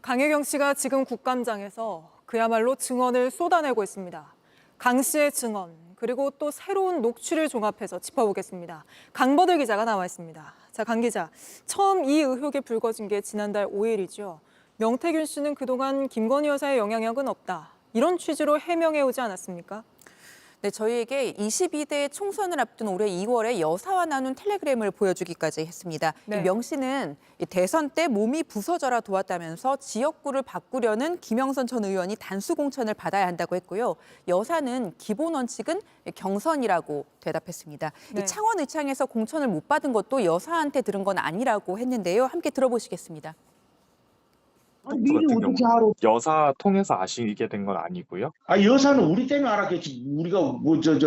강혜경 씨가 지금 국감장에서 그야말로 증언을 쏟아내고 있습니다. 강 씨의 증언, 그리고 또 새로운 녹취를 종합해서 짚어보겠습니다. 강버들 기자가 나와 있습니다. 자, 강 기자, 처음 이 의혹이 불거진 게 지난달 5일이죠. 명태균 씨는 그동안 김건희 여사의 영향력은 없다. 이런 취지로 해명해 오지 않았습니까? 네, 저희에게 22대 총선을 앞둔 올해 2월에 여사와 나눈 텔레그램을 보여주기까지 했습니다. 네. 명 씨는 대선 때 몸이 부서져라 도왔다면서 지역구를 바꾸려는 김영선 전 의원이 단수 공천을 받아야 한다고 했고요. 여사는 기본 원칙은 경선이라고 대답했습니다. 네. 이 창원 의창에서 공천을 못 받은 것도 여사한테 들은 건 아니라고 했는데요. 함께 들어보시겠습니다. 미리 어떻게 알아? 여사 통해서 아시게 된 건 아니고요. 여사는 우리 때문에 알았겠지. 우리가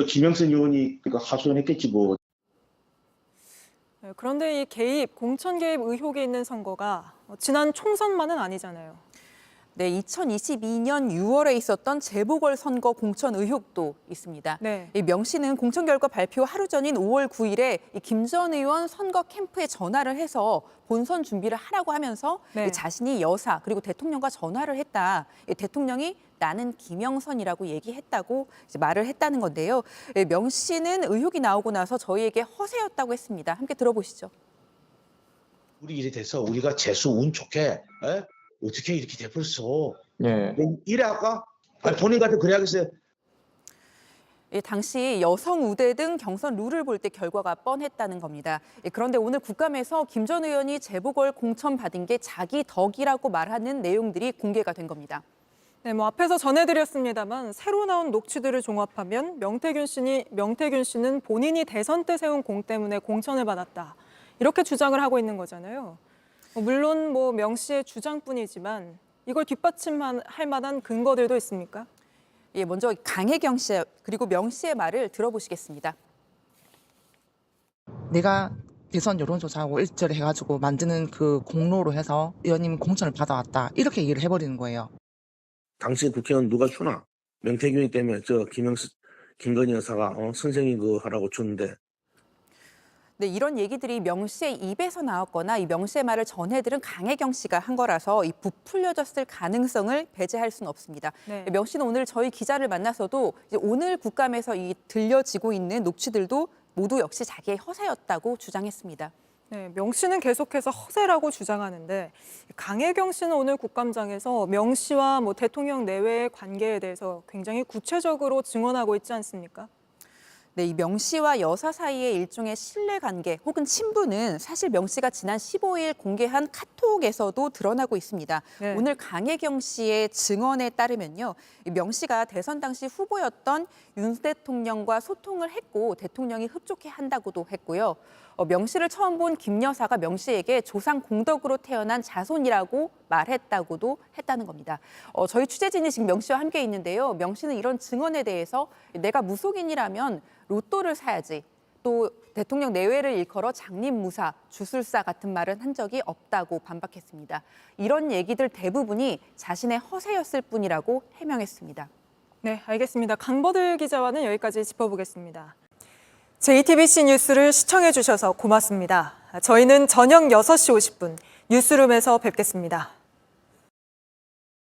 김영선 의원이 하소연했겠지 뭐. 그런데 이 공천 개입 의혹이 있는 선거가 지난 총선만은 아니잖아요. 네, 2022년 6월에 있었던 재보궐선거 공천 의혹도 있습니다. 네. 명 씨는 공천 결과 발표 하루 전인 5월 9일에 김 전 의원 선거 캠프에 전화를 해서 본선 준비를 하라고 하면서 네. 자신이 여사 그리고 대통령과 전화를 했다. 대통령이 나는 김영선이라고 얘기했다고 말을 했다는 건데요. 명 씨는 의혹이 나오고 나서 저희에게 허세였다고 했습니다. 함께 들어보시죠. 우리 일이 돼서 우리가 재수 운 좋게 어떻게 이렇게 돼버렸어. 예. 이래 할까? 본인 같은 그래야겠어요. 당시 여성 우대 등 경선 룰을 볼 때 결과가 뻔했다는 겁니다. 그런데 오늘 국감에서 김 전 의원이 재보궐 공천 받은 게 자기 덕이라고 말하는 내용들이 공개가 된 겁니다. 네, 앞에서 전해드렸습니다만 새로 나온 녹취들을 종합하면 명태균 씨는 본인이 대선 때 세운 공 때문에 공천을 받았다. 이렇게 주장을 하고 있는 거잖아요. 물론 명 씨의 주장뿐이지만 이걸 뒷받침할 만한 근거들도 있습니까? 예, 먼저 강혜경 씨 그리고 명 씨의 말을 들어보시겠습니다. 내가 대선 여론조사하고 일절을 해가지고 만드는 그 공로로 해서 의원님 공천을 받아왔다. 이렇게 얘기를 해버리는 거예요. 당시 국회의원 누가 주나? 명태균이 때문에 김건희 여사가 선생님 그거 하라고 줬는데. 네, 이런 얘기들이 명 씨의 입에서 나왔거나 이 명 씨의 말을 전해들은 강혜경 씨가 한 거라서 이 부풀려졌을 가능성을 배제할 수는 없습니다. 네. 명 씨는 오늘 저희 기자를 만나서도 이제 오늘 국감에서 이 들려지고 있는 녹취들도 모두 역시 자기의 허세였다고 주장했습니다. 네, 명 씨는 계속해서 허세라고 주장하는데 강혜경 씨는 오늘 국감장에서 명 씨와 대통령 내외의 관계에 대해서 굉장히 구체적으로 증언하고 있지 않습니까? 네, 이 명 씨와 여사 사이의 일종의 신뢰관계 혹은 친분은 사실 명 씨가 지난 15일 공개한 카톡에서도 드러나고 있습니다. 네. 오늘 강혜경 씨의 증언에 따르면요. 명 씨가 대선 당시 후보였던 윤 대통령과 소통을 했고 대통령이 흡족해 한다고도 했고요. 명 씨를 처음 본 김 여사가 명 씨에게 조상 공덕으로 태어난 자손이라고 말했다고도 했다는 겁니다. 저희 취재진이 지금 명 씨와 함께 있는데요. 명 씨는 이런 증언에 대해서 내가 무속인이라면 로또를 사야지. 또 대통령 내외를 일컬어 장님무사, 주술사 같은 말은 한 적이 없다고 반박했습니다. 이런 얘기들 대부분이 자신의 허세였을 뿐이라고 해명했습니다. 네, 알겠습니다. 강버들 기자와는 여기까지 짚어보겠습니다. JTBC 뉴스를 시청해 주셔서 고맙습니다. 저희는 저녁 6시 50분 뉴스룸에서 뵙겠습니다.